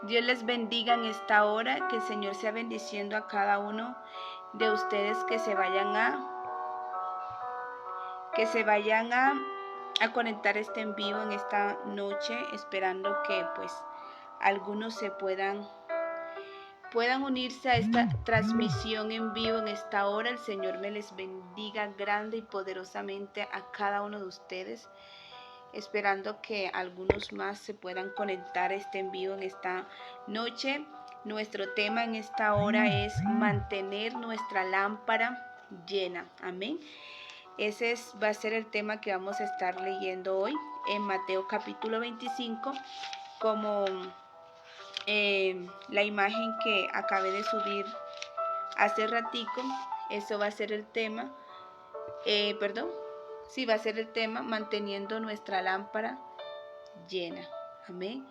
Dios les bendiga en esta hora, que el Señor sea bendiciendo a cada uno de ustedes que se vayan a conectar este en vivo en esta noche, esperando que pues algunos se puedan unirse a esta transmisión en vivo en esta hora. El Señor me les bendiga grande y poderosamente a cada uno de ustedes, esperando que algunos más se puedan conectar a este en vivo en esta noche. Nuestro tema en esta hora es mantener nuestra lámpara llena. Amén. Ese va a ser el tema que vamos a estar leyendo hoy en Mateo capítulo 25, como la imagen que acabé de subir hace ratico. Eso va a ser el tema, va a ser el tema, manteniendo nuestra lámpara llena. Amén.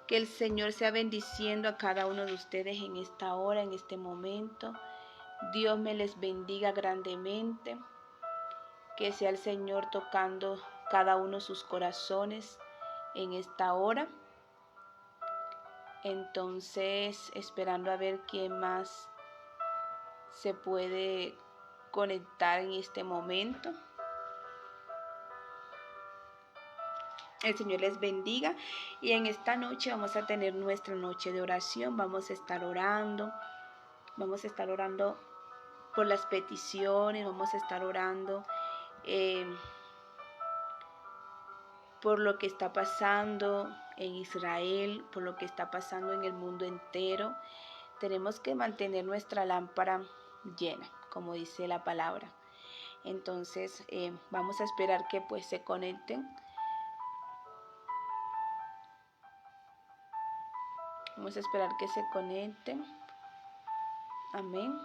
Que el Señor sea bendiciendo a cada uno de ustedes en esta hora, en este momento. Dios me les bendiga grandemente. Que sea el Señor tocando cada uno de sus corazones en esta hora. Entonces, esperando a ver quién más se puede conectar en este momento. El Señor les bendiga, y en esta noche vamos a tener nuestra noche de oración. Vamos a estar orando por las peticiones, vamos a estar orando por lo que está pasando en Israel, por lo que está pasando en el mundo entero. Tenemos que mantener nuestra lámpara llena, como dice la palabra. Entonces vamos a esperar que pues se conecten. Vamos a esperar que se conecten. Amén.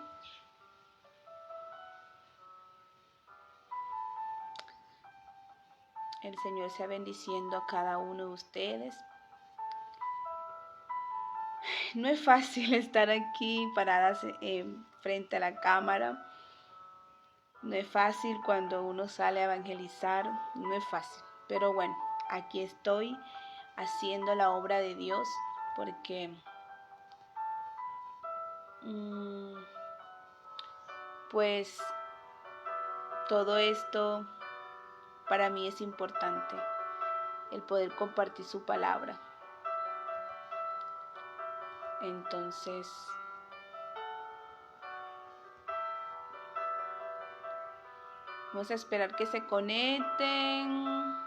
El Señor sea bendiciendo a cada uno de ustedes. No es fácil estar aquí paradas frente a la cámara. No es fácil cuando uno sale a evangelizar. No es fácil. Pero bueno, aquí estoy haciendo la obra de Dios, porque pues todo esto para mí es importante, el poder compartir su palabra. Entonces, vamos a esperar que se conecten.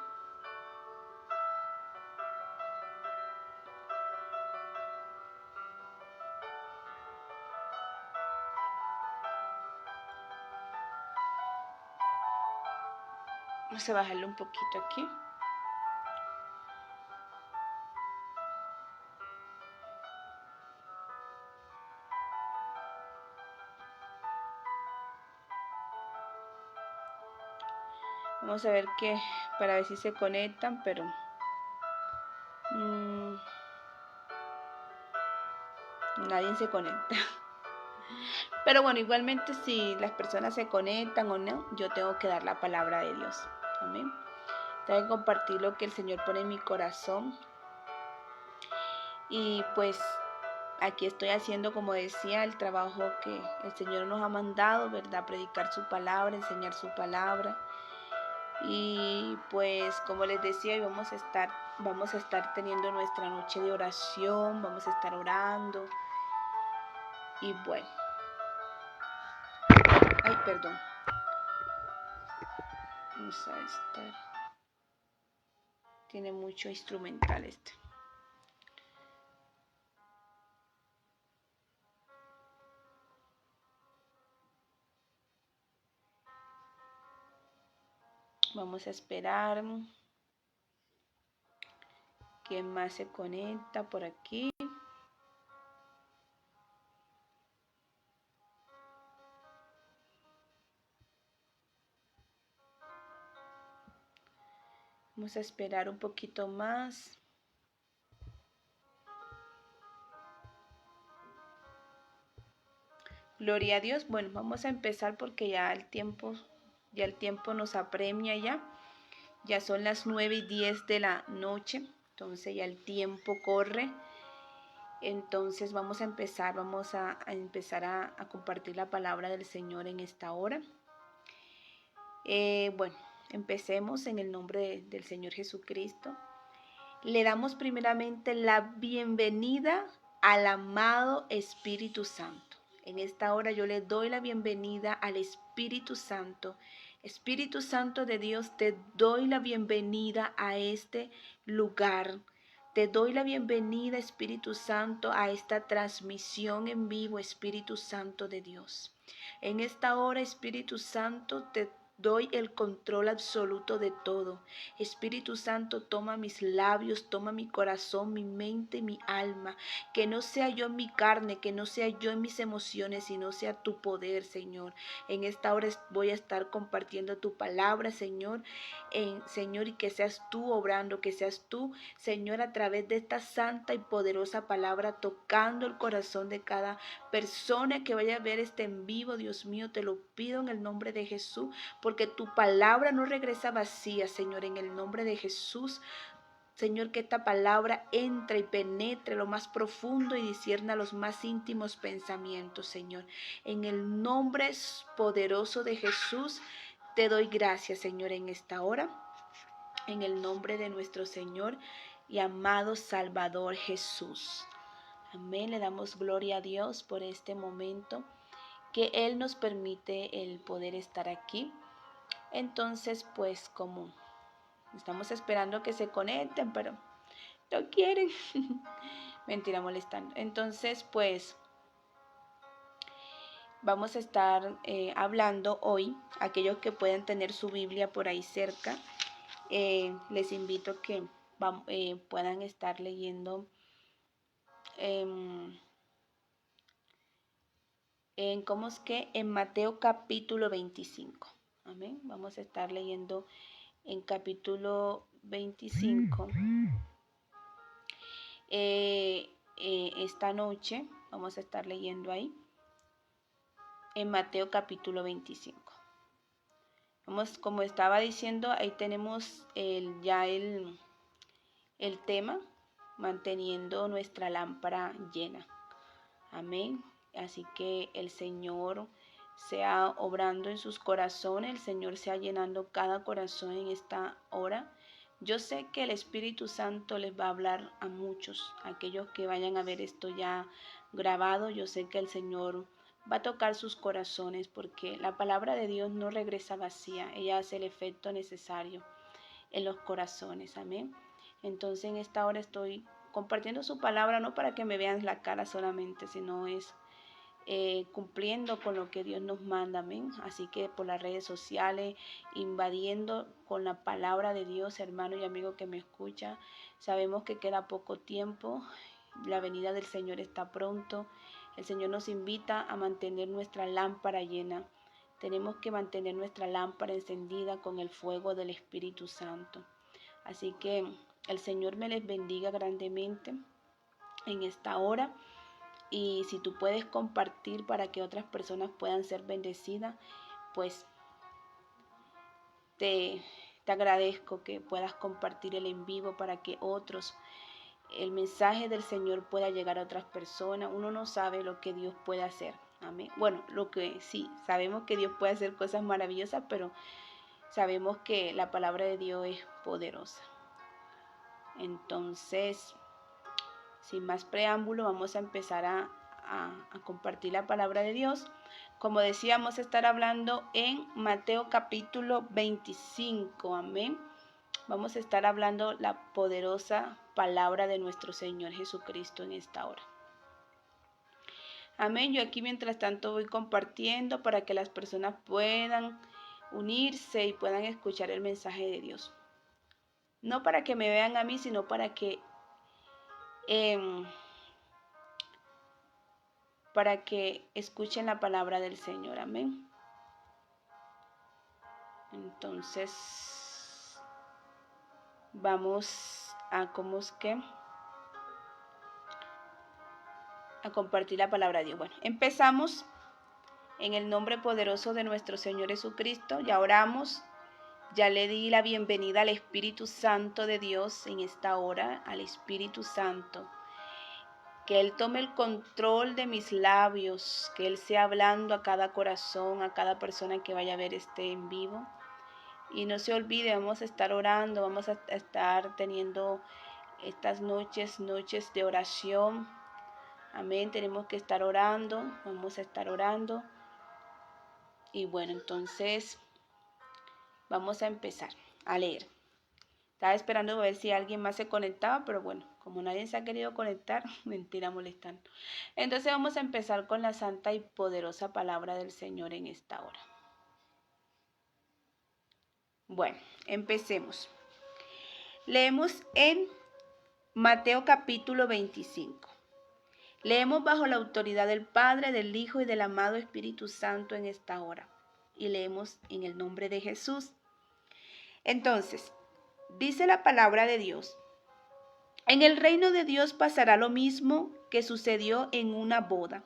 Vamos a bajarle un poquito aquí. Vamos a ver para ver si se conectan, pero nadie se conecta. Pero bueno, igualmente si las personas se conectan o no, yo tengo que dar la palabra de Dios. Amén. Tengo que compartir lo que el Señor pone en mi corazón. Y pues aquí estoy haciendo, como decía, el trabajo que el Señor nos ha mandado, ¿verdad? Predicar su palabra, enseñar su palabra. Y pues como les decía, vamos a estar teniendo nuestra noche de oración, vamos a estar orando. Y bueno, vamos a estar, tiene mucho instrumental este. Vamos a esperar. ¿Quién más se conecta por aquí? Vamos a esperar un poquito más. Gloria a Dios. Bueno, vamos a empezar porque ya el tiempo nos apremia ya. Ya son las 9:10 de la noche. Entonces ya el tiempo corre. Entonces vamos a empezar a compartir la palabra del Señor en esta hora. Bueno, empecemos en el nombre del Señor Jesucristo. Le damos primeramente la bienvenida al amado Espíritu Santo. En esta hora yo le doy la bienvenida al Espíritu Santo. Espíritu Santo de Dios, te doy la bienvenida a este lugar. Te doy la bienvenida, Espíritu Santo, a esta transmisión en vivo, Espíritu Santo de Dios. En esta hora, Espíritu Santo, te doy el control absoluto de todo. Espíritu Santo, toma mis labios, toma mi corazón, mi mente, mi alma. Que no sea yo en mi carne, que no sea yo en mis emociones, sino sea tu poder, Señor. En esta hora voy a estar compartiendo tu palabra, Señor. Señor, y que seas tú obrando, que seas tú, Señor, a través de esta santa y poderosa palabra, tocando el corazón de cada persona que vaya a ver este en vivo. Dios mío, te lo pido en el nombre de Jesús, porque tu palabra no regresa vacía, Señor, en el nombre de Jesús. Señor, que esta palabra entre y penetre lo más profundo y discierna los más íntimos pensamientos, Señor. En el nombre poderoso de Jesús, te doy gracias, Señor, en esta hora. En el nombre de nuestro Señor y amado Salvador Jesús. Amén. Le damos gloria a Dios por este momento que Él nos permite el poder estar aquí. Entonces, pues como estamos esperando que se conecten, pero no quieren. Mentira, molestando. Entonces, pues vamos a estar hablando hoy. Aquellos que pueden tener su Biblia por ahí cerca, les invito a que puedan estar leyendo en Mateo capítulo 25. Amén. Vamos a estar leyendo en capítulo 25. Esta noche vamos a estar leyendo ahí en Mateo capítulo 25. Vamos, como estaba diciendo, ahí tenemos el tema, manteniendo nuestra lámpara llena. Amén. Así que el Señor sea obrando en sus corazones, el Señor sea llenando cada corazón en esta hora. Yo sé que el Espíritu Santo les va a hablar a muchos, aquellos que vayan a ver esto ya grabado. Yo sé que el Señor va a tocar sus corazones, porque la palabra de Dios no regresa vacía, ella hace el efecto necesario en los corazones. Amén. Entonces en esta hora estoy compartiendo su palabra, no para que me vean la cara solamente, sino es cumpliendo con lo que Dios nos manda. Amén. Así que por las redes sociales, invadiendo con la palabra de Dios, hermano y amigo que me escucha, sabemos que queda poco tiempo, la venida del Señor está pronto. El Señor nos invita a mantener nuestra lámpara llena. Tenemos que mantener nuestra lámpara encendida con el fuego del Espíritu Santo. Así que el Señor me les bendiga grandemente en esta hora. Y si tú puedes compartir para que otras personas puedan ser bendecidas, pues te agradezco que puedas compartir el en vivo para que el mensaje del Señor pueda llegar a otras personas. Uno no sabe lo que Dios puede hacer. Amén. Bueno, lo que sí, sabemos que Dios puede hacer cosas maravillosas, pero sabemos que la palabra de Dios es poderosa. Entonces, sin más preámbulo, vamos a empezar a compartir la palabra de Dios. Como decía, vamos a estar hablando en Mateo capítulo 25. Amén. Vamos a estar hablando la poderosa palabra de nuestro Señor Jesucristo en esta hora. Amén. Yo aquí mientras tanto voy compartiendo para que las personas puedan unirse y puedan escuchar el mensaje de Dios. No para que me vean a mí, sino para que escuchen la palabra del Señor. Amén. Entonces, vamos a compartir la palabra de Dios. Bueno, empezamos en el nombre poderoso de nuestro Señor Jesucristo. Ya oramos, ya le di la bienvenida al Espíritu Santo de Dios en esta hora, al Espíritu Santo. que Él tome el control de mis labios, que Él sea hablando a cada corazón, a cada persona que vaya a ver este en vivo. Y no se olvide, vamos a estar orando, vamos a estar teniendo estas noches de oración. Amén, tenemos que estar orando, vamos a estar orando. Y bueno, entonces vamos a empezar a leer. Estaba esperando ver si alguien más se conectaba, pero bueno, como nadie se ha querido conectar, mentira, molestando. Entonces vamos a empezar con la santa y poderosa palabra del Señor en esta hora. Bueno, empecemos. Leemos en Mateo capítulo 25. Leemos bajo la autoridad del Padre, del Hijo y del amado Espíritu Santo en esta hora. Y leemos en el nombre de Jesús. Entonces, dice la palabra de Dios: en el reino de Dios pasará lo mismo que sucedió en una boda.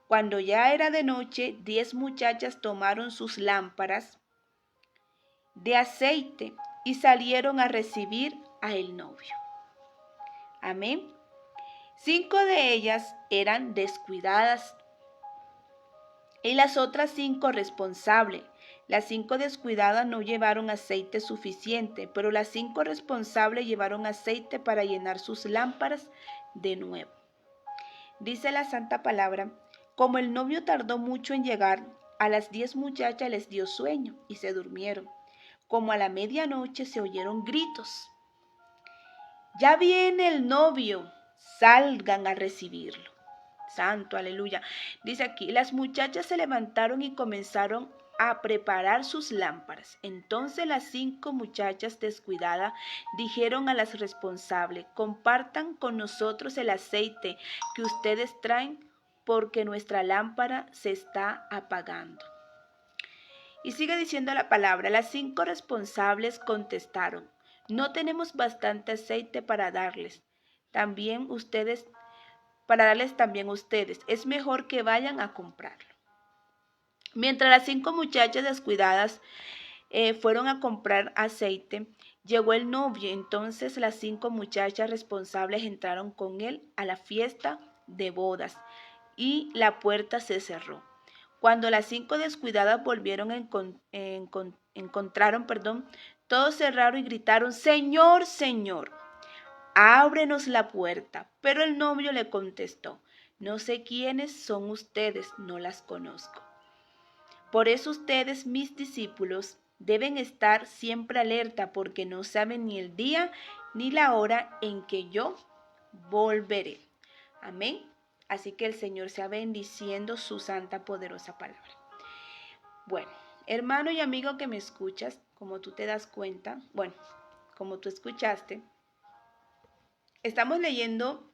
Cuando ya era de noche, 10 muchachas tomaron sus lámparas de aceite y salieron a recibir a el novio. Amén. 5 de ellas eran descuidadas y las otras 5 responsables. Las 5 descuidadas no llevaron aceite suficiente, pero las 5 responsables llevaron aceite para llenar sus lámparas de nuevo. Dice la santa palabra: como el novio tardó mucho en llegar, a las 10 muchachas les dio sueño y se durmieron. Como a la medianoche se oyeron gritos: ya viene el novio, salgan a recibirlo. Santo, aleluya. Dice aquí: las muchachas se levantaron y comenzaron a preparar sus lámparas. Entonces las 5 muchachas descuidadas dijeron a las responsables: compartan con nosotros el aceite que ustedes traen, porque nuestra lámpara se está apagando. Y sigue diciendo la palabra: las 5 responsables contestaron: no tenemos bastante aceite para darles también ustedes. Es mejor que vayan a comprarlo. Mientras las 5 muchachas descuidadas fueron a comprar aceite, llegó el novio. Entonces las 5 muchachas responsables entraron con él a la fiesta de bodas y la puerta se cerró. Cuando las 5 descuidadas volvieron, encontraron todo cerrado y gritaron: Señor, Señor, ábrenos la puerta. Pero el novio le contestó: no sé quiénes son ustedes, no las conozco. Por eso ustedes, mis discípulos, deben estar siempre alerta, porque no saben ni el día ni la hora en que yo volveré. Amén. Así que el Señor sea bendiciendo su santa, poderosa palabra. Bueno, hermano y amigo que me escuchas, como tú te das cuenta, como tú escuchaste, estamos leyendo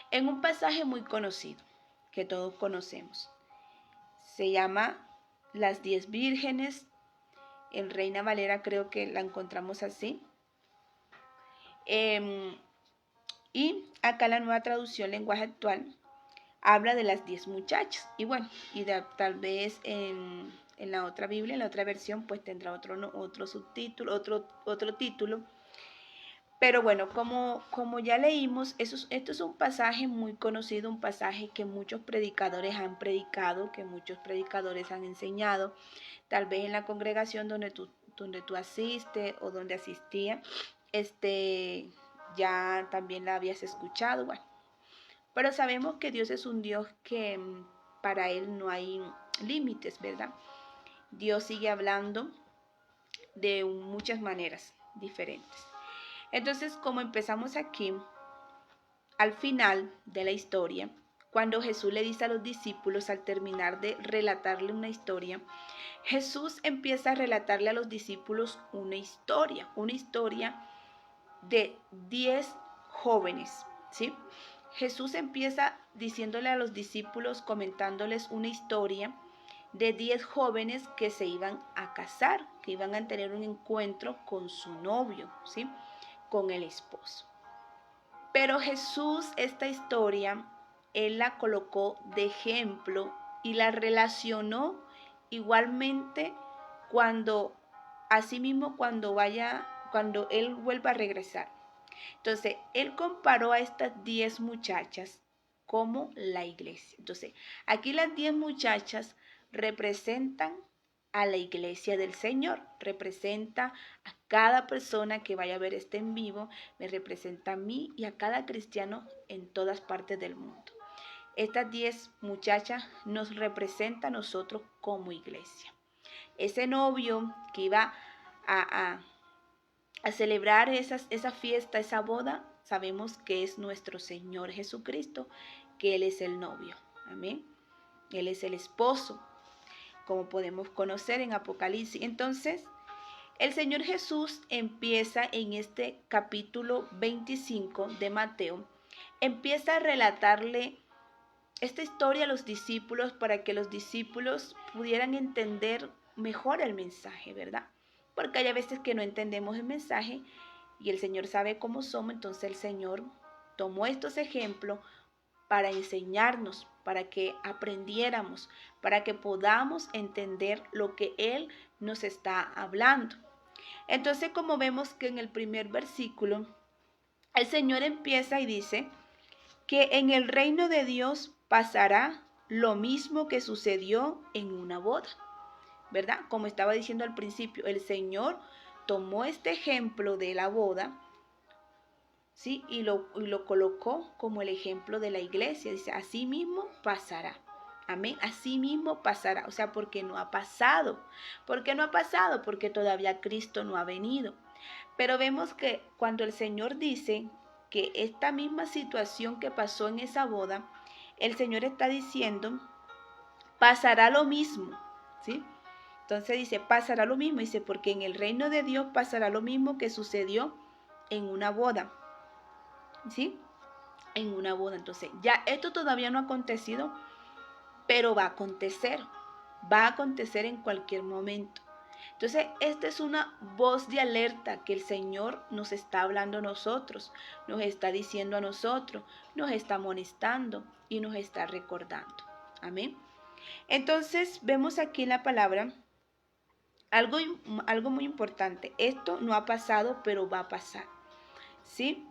en un pasaje muy conocido, que todos conocemos. Se llama Las 10 vírgenes. En Reina Valera creo que la encontramos así. Y acá la Nueva Traducción Lenguaje Actual habla de las 10 muchachas. Y bueno, tal vez en la otra Biblia, en la otra versión, pues tendrá otro subtítulo, otro título. Pero bueno, como ya leímos, esto es un pasaje muy conocido, un pasaje que muchos predicadores han predicado, que muchos predicadores han enseñado, tal vez en la congregación donde tú asistes o donde asistía, ya también la habías escuchado. Bueno, pero sabemos que Dios es un Dios que para Él no hay límites, ¿verdad? Dios sigue hablando de muchas maneras diferentes. Entonces, como empezamos aquí, al final de la historia, cuando Jesús le dice a los discípulos, al terminar de relatarle una historia, Jesús empieza a relatarle a los discípulos una historia de 10 jóvenes, ¿sí? Jesús empieza diciéndole a los discípulos, comentándoles una historia de 10 jóvenes que se iban a casar, que iban a tener un encuentro con su novio, ¿sí? Con el esposo. Pero Jesús, esta historia, Él la colocó de ejemplo y la relacionó igualmente cuando Él vuelva a regresar. Entonces, él comparó a estas 10 muchachas como la iglesia. Entonces, aquí las 10 muchachas representan a la iglesia del Señor, representa a cada persona que vaya a ver este en vivo, me representa a mí y a cada cristiano en todas partes del mundo. Estas 10 muchachas nos representan a nosotros como iglesia. Ese novio que iba a celebrar esa fiesta, esa boda, sabemos que es nuestro Señor Jesucristo, que Él es el novio. Amén. Él es el esposo, como podemos conocer en Apocalipsis. Entonces, el Señor Jesús empieza en este capítulo 25 de Mateo, empieza a relatarle esta historia a los discípulos para que los discípulos pudieran entender mejor el mensaje, ¿verdad? Porque hay a veces que no entendemos el mensaje y el Señor sabe cómo somos, entonces el Señor tomó estos ejemplos para enseñarnos, para que aprendiéramos, para que podamos entender lo que Él nos está hablando. Entonces, como vemos que en el primer versículo, el Señor empieza y dice que en el reino de Dios pasará lo mismo que sucedió en una boda, ¿verdad? Como estaba diciendo al principio, el Señor tomó este ejemplo de la boda, ¿sí? Y lo colocó como el ejemplo de la iglesia. Dice, así mismo pasará. Amén. Así mismo pasará. O sea, porque no ha pasado. ¿Por qué no ha pasado? Porque todavía Cristo no ha venido. Pero vemos que cuando el Señor dice que esta misma situación que pasó en esa boda, el Señor está diciendo, pasará lo mismo, ¿sí? Entonces dice, pasará lo mismo. Dice, porque en el reino de Dios pasará lo mismo que sucedió en una boda, ¿sí? En una boda. Entonces, ya esto todavía no ha acontecido, pero va a acontecer en cualquier momento. Entonces, esta es una voz de alerta que el Señor nos está hablando a nosotros, nos está diciendo a nosotros, nos está amonestando y nos está recordando. Amén. Entonces, vemos aquí en la palabra algo muy importante. Esto no ha pasado, pero va a pasar. ¿Sí?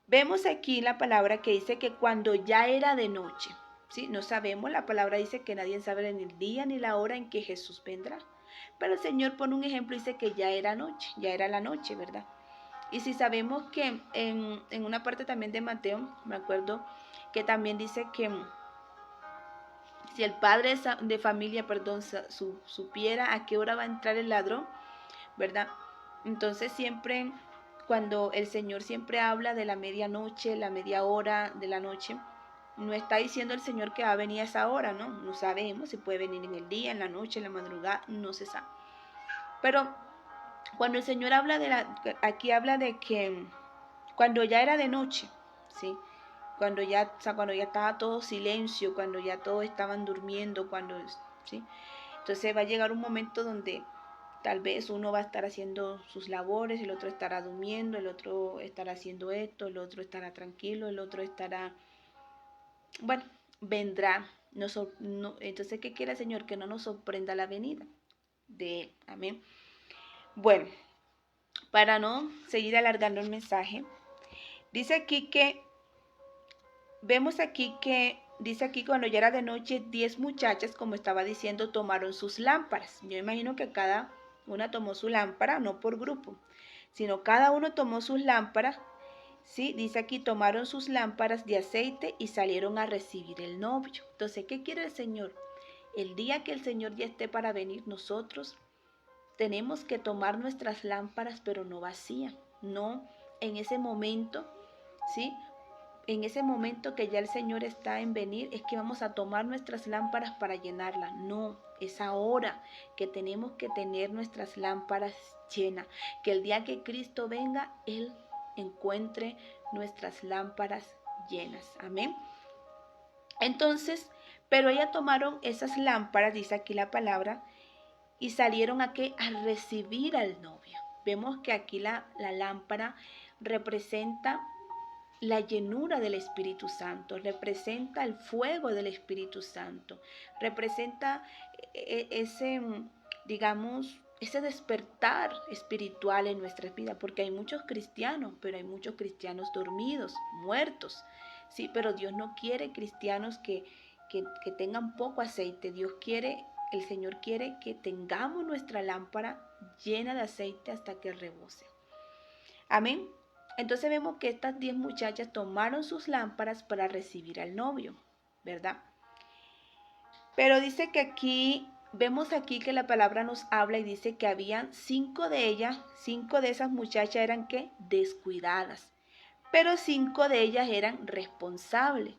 Vemos aquí la palabra que dice que cuando ya era de noche, ¿sí? No sabemos, la palabra dice que nadie sabe ni el día ni la hora en que Jesús vendrá. Pero el Señor pone un ejemplo y dice que ya era noche, ya era la noche, ¿verdad? Y si sabemos que en una parte también de Mateo, me acuerdo que también dice que si el padre de familia, perdón, supiera a qué hora va a entrar el ladrón, ¿verdad? Entonces siempre, cuando el Señor siempre habla de la medianoche, la media hora de la noche, no está diciendo el Señor que va a venir a esa hora, ¿no? No sabemos si puede venir en el día, en la noche, en la madrugada, no se sabe. Pero cuando el Señor habla aquí habla de que cuando ya era de noche, ¿sí? Cuando ya estaba todo silencio, cuando ya todos estaban durmiendo, ¿sí? Entonces va a llegar un momento donde tal vez uno va a estar haciendo sus labores, el otro estará durmiendo, el otro estará haciendo esto, el otro estará tranquilo, el otro estará, bueno, vendrá. Entonces, ¿qué quiere el Señor? Que no nos sorprenda la venida de Él. Amén. Bueno, para no seguir alargando el mensaje, dice aquí que dice aquí cuando ya era de noche, 10 muchachas, como estaba diciendo, tomaron sus lámparas. Yo imagino que cada una tomó su lámpara, no por grupo, sino cada uno tomó sus lámparas. Sí, dice aquí, tomaron sus lámparas de aceite y salieron a recibir el novio. Entonces, ¿qué quiere el Señor? El día que el Señor ya esté para venir, nosotros tenemos que tomar nuestras lámparas, pero no vacías, no en ese momento, ¿sí? En ese momento que ya el Señor está en venir, es que vamos a tomar nuestras lámparas para llenarlas. No, es ahora que tenemos que tener nuestras lámparas llenas. Que el día que Cristo venga, Él encuentre nuestras lámparas llenas. Amén. Entonces, pero ellas tomaron esas lámparas, dice aquí la palabra, y salieron a qué? A recibir al novio. Vemos que aquí la lámpara representa la llenura del Espíritu Santo, representa el fuego del Espíritu Santo, representa ese, digamos, ese despertar espiritual en nuestras vidas, porque hay muchos cristianos, pero hay muchos cristianos dormidos, muertos, sí, pero Dios no quiere cristianos que tengan poco aceite. Dios quiere, el Señor quiere que tengamos nuestra lámpara llena de aceite hasta que rebose. Amén. Entonces vemos que estas 10 muchachas tomaron sus lámparas para recibir al novio, ¿verdad? Pero dice que vemos aquí que la palabra nos habla y dice que habían 5 de ellas, 5 de esas muchachas eran ¿qué? Descuidadas, pero 5 de ellas eran responsables.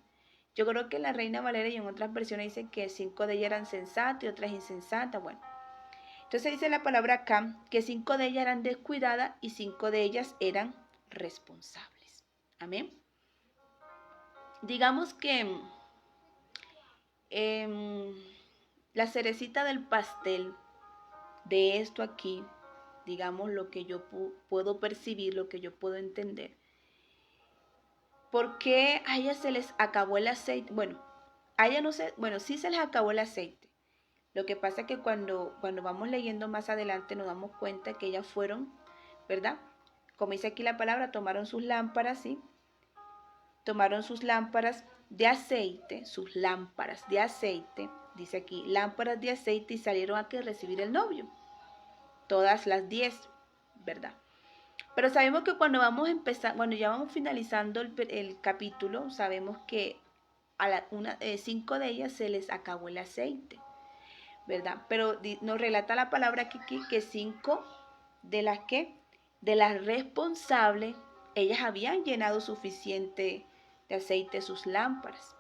Yo creo que en la Reina Valera y en otras versiones dice que 5 de ellas eran sensatas y otras insensatas, bueno. Entonces dice la palabra acá que 5 de ellas eran descuidadas y 5 de ellas eran responsables. Amén. Digamos que la cerecita del pastel de esto aquí, digamos lo que yo puedo percibir, lo que yo puedo entender. ¿Por qué a ellas se les acabó el aceite? Bueno, a ellas no sé, bueno, sí se les acabó el aceite. Lo que pasa es que cuando vamos leyendo más adelante nos damos cuenta que ellas fueron, ¿verdad? Como dice aquí la palabra, tomaron sus lámparas, ¿sí? Tomaron sus lámparas de aceite, sus lámparas de aceite, dice aquí, lámparas de aceite y salieron a que recibir el novio. Todas las 10, ¿verdad? Pero sabemos que cuando vamos a empezar, cuando ya vamos finalizando el capítulo, sabemos que a 5 de ellas se les acabó el aceite, ¿verdad? Pero nos relata la palabra aquí que 5 de las responsables, ellas habían llenado suficiente de aceite sus lámparas.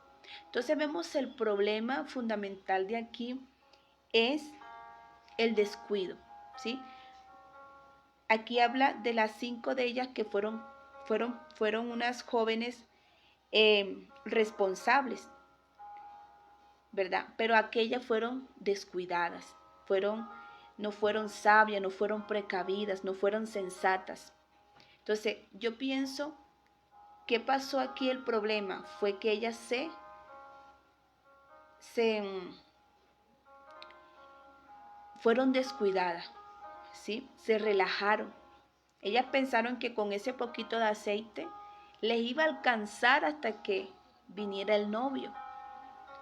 Entonces vemos el problema fundamental de aquí es el descuido, ¿sí? Aquí habla de las 5 de ellas que fueron unas jóvenes responsables, ¿verdad? Pero aquellas fueron descuidadas, no fueron sabias, no fueron precavidas, no fueron sensatas. Entonces, yo pienso, ¿qué pasó aquí? El problema fue que ellas fueron descuidadas, ¿sí? Se relajaron. Ellas pensaron que con ese poquito de aceite les iba a alcanzar hasta que viniera el novio,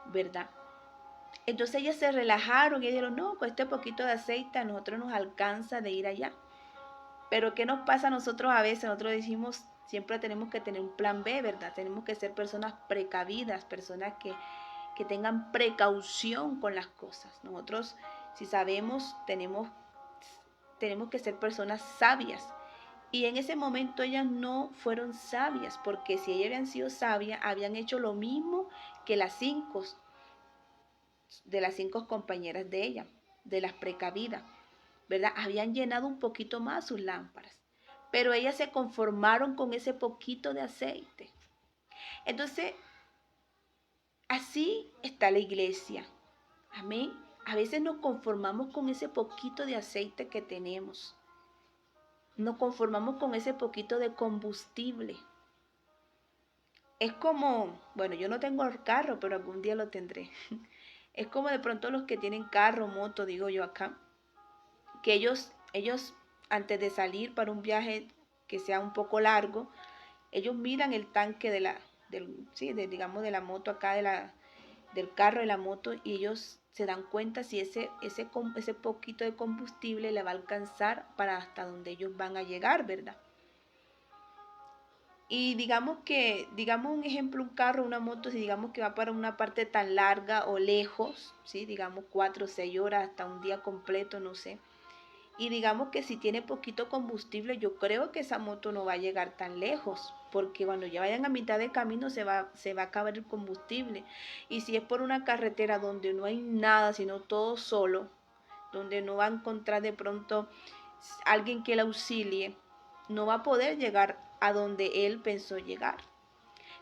¿verdad? Entonces ellas se relajaron y dijeron, no, con este poquito de aceite a nosotros nos alcanza de ir allá. Pero ¿qué nos pasa a nosotros a veces? Nosotros decimos, siempre tenemos que tener un plan B, ¿verdad? Tenemos que ser personas precavidas, personas que tengan precaución con las cosas. Nosotros, si sabemos, tenemos que ser personas sabias. Y en ese momento ellas no fueron sabias, porque si ellas habían sido sabias, habían hecho lo mismo que las 5 compañeras de ella, de las precavidas, ¿verdad? Habían llenado un poquito más sus lámparas, pero ellas se conformaron con ese poquito de aceite. Entonces, así está la iglesia. Amén. A veces nos conformamos con ese poquito de aceite que tenemos. Nos conformamos con ese poquito de combustible. Es como, bueno, yo no tengo el carro, pero algún día lo tendré. Es como de pronto los que tienen carro, moto, digo yo acá, que ellos antes de salir para un viaje que sea un poco largo, ellos miran el tanque digamos de la moto acá, del carro de la moto, y ellos se dan cuenta si ese poquito de combustible le va a alcanzar para hasta donde ellos van a llegar, ¿verdad? Y digamos un ejemplo, un carro, una moto, si digamos que va para una parte tan larga o lejos, ¿sí? Digamos 4 o 6 horas, hasta un día completo, no sé. Y digamos que si tiene poquito combustible, yo creo que esa moto no va a llegar tan lejos, porque cuando ya vayan a mitad de camino se va a acabar el combustible. Y si es por una carretera donde no hay nada, sino todo solo, donde no va a encontrar de pronto alguien que la auxilie, no va a poder llegar a donde él pensó llegar.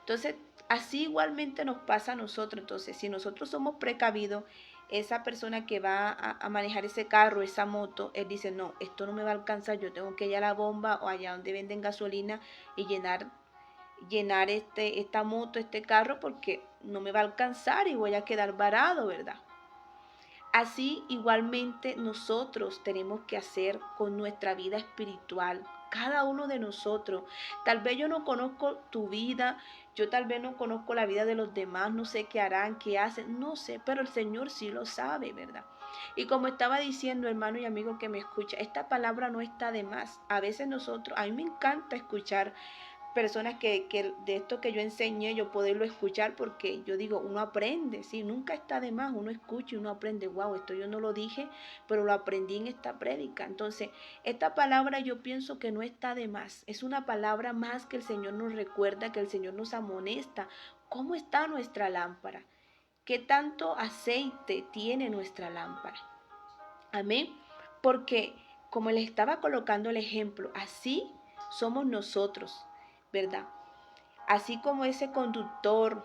Entonces, así igualmente nos pasa a nosotros. Entonces, si nosotros somos precavidos, esa persona que va a manejar ese carro, esa moto, él dice, no, esto no me va a alcanzar, yo tengo que ir a la bomba o allá donde venden gasolina y llenar esta moto, este carro, porque no me va a alcanzar y voy a quedar varado, ¿verdad? Así igualmente nosotros tenemos que hacer con nuestra vida espiritual. Cada uno de nosotros. Tal vez yo no conozco tu vida, yo tal vez no conozco la vida de los demás, no sé qué harán, qué hacen, no sé, pero el Señor sí lo sabe, ¿verdad? Y como estaba diciendo, hermano y amigo que me escucha, esta palabra no está de más. A veces nosotros, a mí me encanta escuchar personas que de esto que yo enseñé, yo poderlo escuchar, porque yo digo, uno aprende, ¿sí? Nunca está de más, uno escucha y uno aprende, wow, esto yo no lo dije, pero lo aprendí en esta prédica. Entonces, esta palabra yo pienso que no está de más, es una palabra más que el Señor nos recuerda, que el Señor nos amonesta. ¿Cómo está nuestra lámpara? ¿Qué tanto aceite tiene nuestra lámpara? Amén. Porque como les estaba colocando el ejemplo, así somos nosotros, ¿verdad? Así como ese conductor,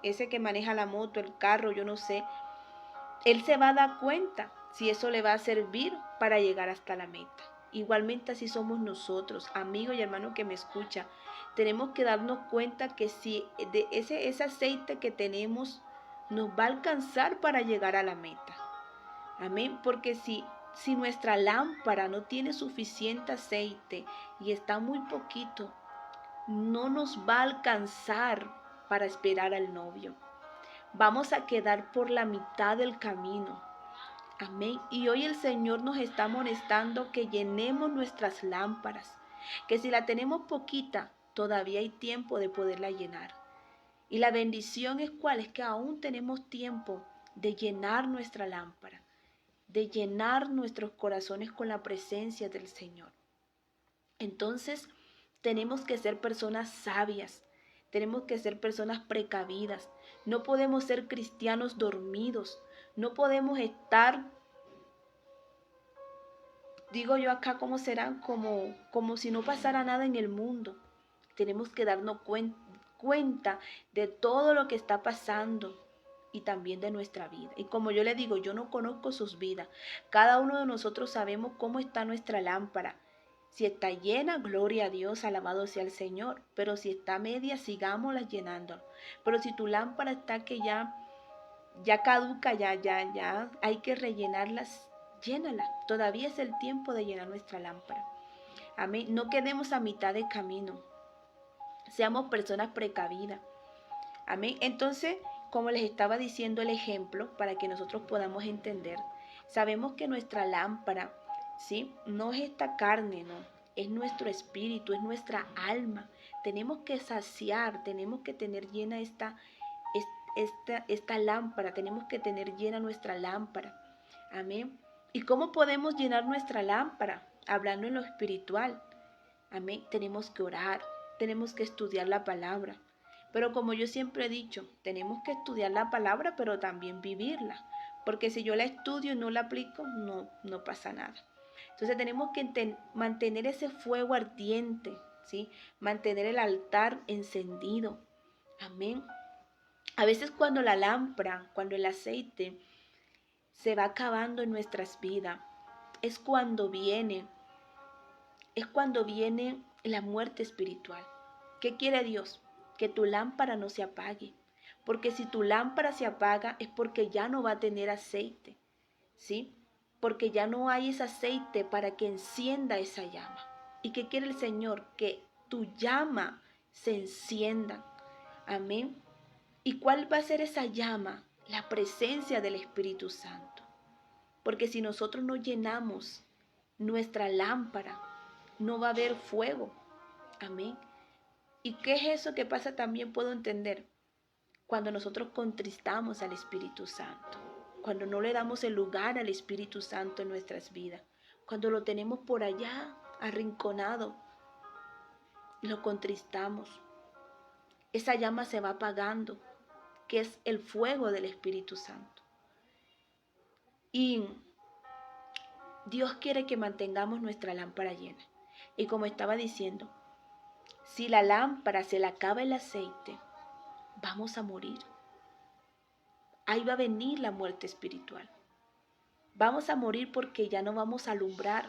ese que maneja la moto, el carro, yo no sé, él se va a dar cuenta si eso le va a servir para llegar hasta la meta. Igualmente así somos nosotros, amigo y hermano que me escucha. Tenemos que darnos cuenta que si de ese aceite que tenemos nos va a alcanzar para llegar a la meta. Amén, porque si nuestra lámpara no tiene suficiente aceite y está muy poquito, no nos va a alcanzar para esperar al novio. Vamos a quedar por la mitad del camino. Amén. Y hoy el Señor nos está amonestando que llenemos nuestras lámparas, que si la tenemos poquita, todavía hay tiempo de poderla llenar. Y la bendición es cuál, es que aún tenemos tiempo de llenar nuestra lámpara, de llenar nuestros corazones con la presencia del Señor. Entonces, tenemos que ser personas sabias, tenemos que ser personas precavidas. No podemos ser cristianos dormidos, no podemos estar, digo yo acá, ¿cómo será? Como si no pasara nada en el mundo. Tenemos que darnos cuenta de todo lo que está pasando y también de nuestra vida. Y como yo le digo, yo no conozco sus vidas. Cada uno de nosotros sabemos cómo está nuestra lámpara. Si está llena, gloria a Dios, alabado sea el Señor. Pero si está media, sigámosla llenando. Pero si tu lámpara está que ya caduca, ya hay que rellenarlas, llénala. Todavía es el tiempo de llenar nuestra lámpara. Amén. No quedemos a mitad de camino. Seamos personas precavidas. Amén. Entonces, como les estaba diciendo el ejemplo, para que nosotros podamos entender, sabemos que nuestra lámpara, ¿sí? No es esta carne, no. Es nuestro espíritu, es nuestra alma. Tenemos que saciar, tenemos que tener llena esta lámpara, tenemos que tener llena nuestra lámpara. Amén. ¿Y cómo podemos llenar nuestra lámpara? Hablando en lo espiritual. Amén. Tenemos que orar, tenemos que estudiar la palabra. Pero como yo siempre he dicho, tenemos que estudiar la palabra, pero también vivirla. Porque si yo la estudio y no la aplico, no pasa nada. Entonces tenemos que mantener ese fuego ardiente, ¿sí? Mantener el altar encendido. Amén. A veces cuando la lámpara, cuando el aceite se va acabando en nuestras vidas, es cuando viene la muerte espiritual. ¿Qué quiere Dios? Que tu lámpara no se apague. Porque si tu lámpara se apaga es porque ya no va a tener aceite, ¿sí? Porque ya no hay ese aceite para que encienda esa llama. ¿Y qué quiere el Señor? Que tu llama se encienda. Amén. ¿Y cuál va a ser esa llama? La presencia del Espíritu Santo. Porque si nosotros no llenamos nuestra lámpara, no va a haber fuego. Amén. ¿Y qué es eso que pasa? También puedo entender cuando nosotros contristamos al Espíritu Santo, cuando no le damos el lugar al Espíritu Santo en nuestras vidas, cuando lo tenemos por allá arrinconado y lo contristamos. Esa llama se va apagando, que es el fuego del Espíritu Santo. Y Dios quiere que mantengamos nuestra lámpara llena. Y como estaba diciendo, si la lámpara se le acaba el aceite, vamos a morir. Ahí va a venir la muerte espiritual. Vamos a morir porque ya no vamos a alumbrar,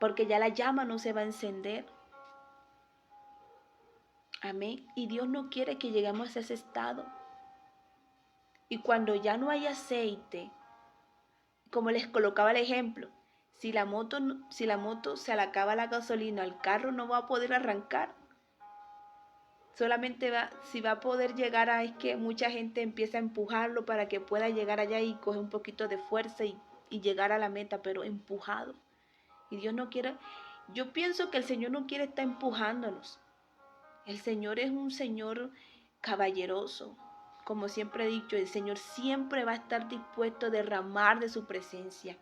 porque ya la llama no se va a encender. Amén. Y Dios no quiere que lleguemos a ese estado. Y cuando ya no hay aceite, como les colocaba el ejemplo, si la moto se le acaba la gasolina, el carro no va a poder arrancar. Solamente si va a poder llegar es que mucha gente empieza a empujarlo para que pueda llegar allá y coge un poquito de fuerza y llegar a la meta, pero empujado. Y Dios no quiere, yo pienso que el Señor no quiere estar empujándonos. El Señor es un Señor caballeroso. Como siempre he dicho, el Señor siempre va a estar dispuesto a derramar de su presencia.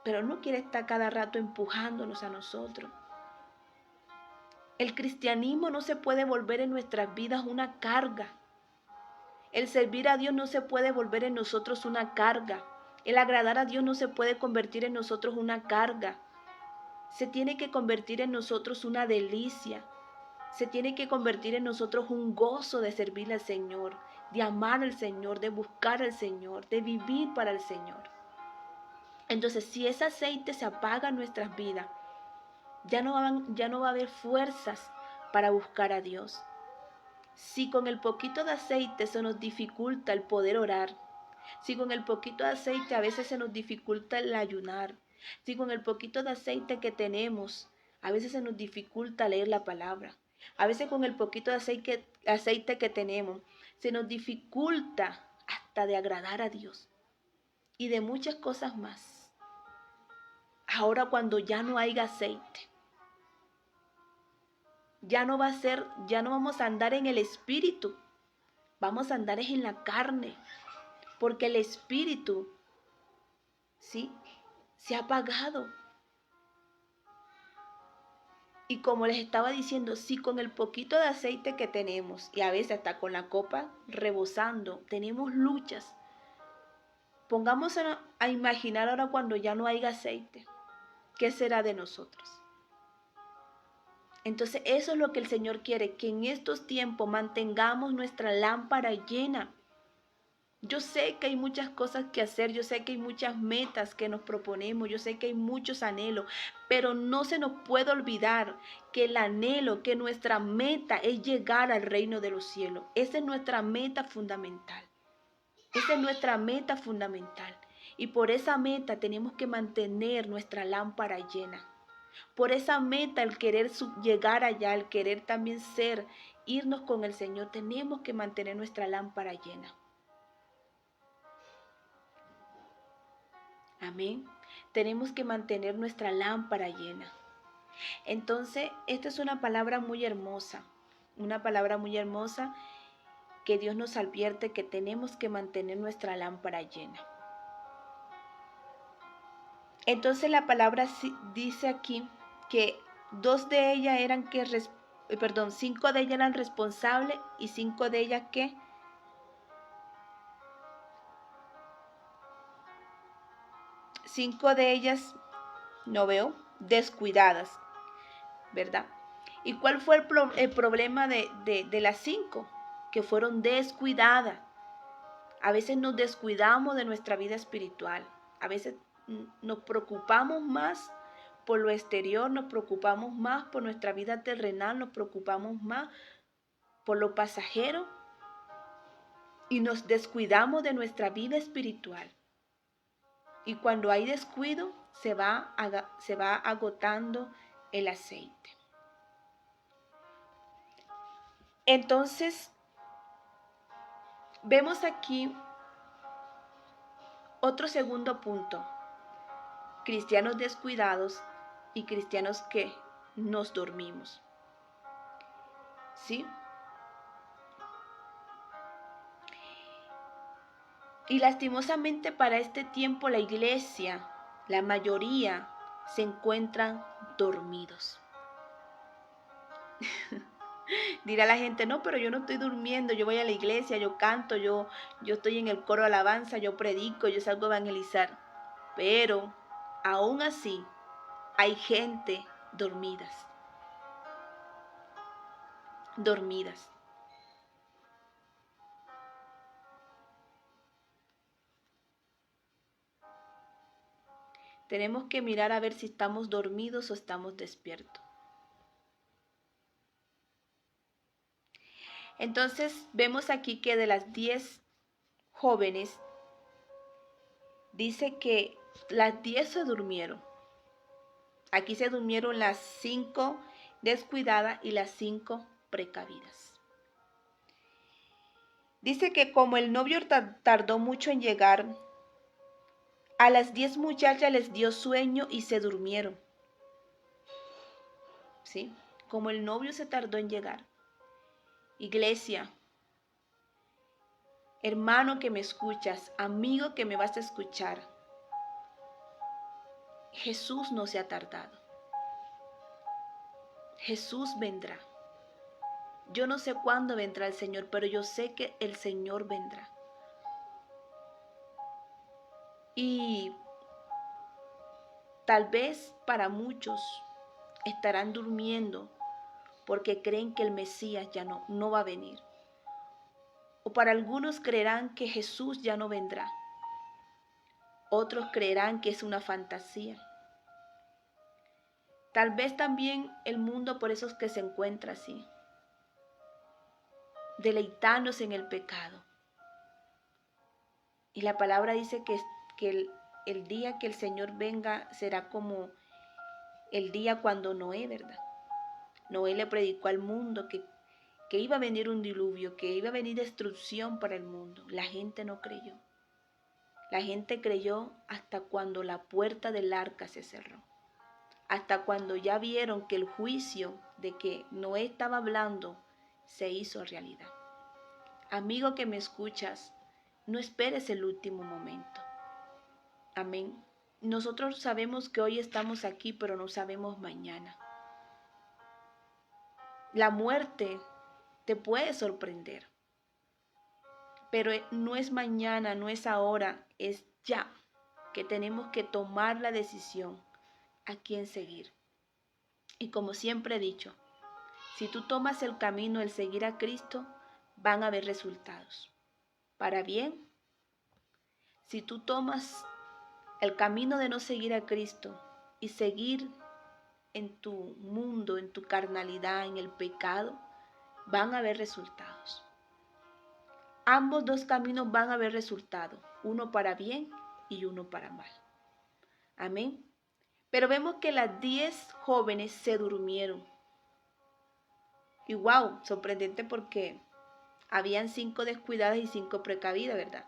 Pero no quiere estar cada rato empujándonos a nosotros. El cristianismo no se puede volver en nuestras vidas una carga. El servir a Dios no se puede volver en nosotros una carga. El agradar a Dios no se puede convertir en nosotros una carga. Se tiene que convertir en nosotros una delicia. Se tiene que convertir en nosotros un gozo de servirle al Señor, de amar al Señor, de buscar al Señor, de vivir para el Señor. Entonces, si ese aceite se apaga en nuestras vidas, ya no va a haber fuerzas para buscar a Dios. Si con el poquito de aceite se nos dificulta el poder orar, si con el poquito de aceite a veces se nos dificulta el ayunar, si con el poquito de aceite que tenemos a veces se nos dificulta leer la palabra, a veces con el poquito de aceite que tenemos se nos dificulta hasta de agradar a Dios y de muchas cosas más. Ahora cuando ya no haya aceite, ya no vamos a andar en el espíritu, vamos a andar en la carne, porque el espíritu, ¿sí?, se ha apagado. Y como les estaba diciendo, si con el poquito de aceite que tenemos, y a veces hasta con la copa rebosando, tenemos luchas, pongamos a imaginar ahora cuando ya no haya aceite, ¿qué será de nosotros? Entonces eso es lo que el Señor quiere, que en estos tiempos mantengamos nuestra lámpara llena. Yo sé que hay muchas cosas que hacer, yo sé que hay muchas metas que nos proponemos, yo sé que hay muchos anhelos, pero no se nos puede olvidar que el anhelo, que nuestra meta es llegar al reino de los cielos. Esa es nuestra meta fundamental. Esa es nuestra meta fundamental. Y por esa meta tenemos que mantener nuestra lámpara llena. Por esa meta, el querer llegar allá, el querer también irnos con el Señor, tenemos que mantener nuestra lámpara llena. Amén. Tenemos que mantener nuestra lámpara llena. Entonces, esta es una palabra muy hermosa que Dios nos advierte que tenemos que mantener nuestra lámpara llena. Entonces la palabra dice aquí que 5 de ellas eran responsables y 5 de ellas que 5 de ellas, no veo, descuidadas, ¿verdad? ¿Y cuál fue el problema de las 5? Que fueron descuidadas. A veces nos descuidamos de nuestra vida espiritual. A veces nos preocupamos más por lo exterior, nos preocupamos más por nuestra vida terrenal, nos preocupamos más por lo pasajero y nos descuidamos de nuestra vida espiritual. Y cuando hay descuido, se va agotando el aceite. Entonces, vemos aquí otro segundo punto. Cristianos descuidados y cristianos que nos dormimos. ¿Sí? Y lastimosamente para este tiempo la iglesia, la mayoría, se encuentran dormidos. Dirá la gente, no, pero yo no estoy durmiendo, yo voy a la iglesia, yo canto, yo estoy en el coro de alabanza, yo predico, yo salgo a evangelizar. Pero aún así hay gente dormidas. Tenemos que mirar a ver si estamos dormidos o estamos despiertos. Entonces vemos aquí que de las 10 jóvenes, dice que las 10 se durmieron. Aquí se durmieron las 5 descuidadas y las 5 precavidas. Dice que como el novio tardó mucho en llegar, a las 10 muchachas les dio sueño y se durmieron. ¿Sí? Como el novio se tardó en llegar. Iglesia, hermano que me escuchas, amigo que me vas a escuchar, Jesús no se ha tardado. Jesús vendrá. Yo no sé cuándo vendrá el Señor, pero yo sé que el Señor vendrá. Y tal vez para muchos estarán durmiendo porque creen que el Mesías ya no va a venir. O para algunos creerán que Jesús ya no vendrá. Otros creerán que es una fantasía. Tal vez también el mundo por eso es que se encuentra así, deleitándose en el pecado. Y la palabra dice que el día que el Señor venga será como el día cuando Noé, ¿verdad? Noé le predicó al mundo que iba a venir un diluvio, que iba a venir destrucción para el mundo. La gente no creyó. La gente creyó hasta cuando la puerta del arca se cerró. Hasta cuando ya vieron que el juicio de que Noé estaba hablando se hizo realidad. Amigo que me escuchas, no esperes el último momento. Amén. Nosotros sabemos que hoy estamos aquí, pero no sabemos mañana. La muerte te puede sorprender, pero no es mañana, no es ahora, es ya que tenemos que tomar la decisión a quién seguir. Y como siempre he dicho, si tú tomas el camino, el seguir a Cristo, van a haber resultados. Para bien, si tú tomas el camino de no seguir a Cristo y seguir en tu mundo, en tu carnalidad, en el pecado, van a haber resultados. Ambos dos caminos van a haber resultados, uno para bien y uno para mal. Amén. Pero vemos que las 10 jóvenes se durmieron. Y wow, sorprendente porque habían 5 descuidadas y 5 precavidas, ¿verdad?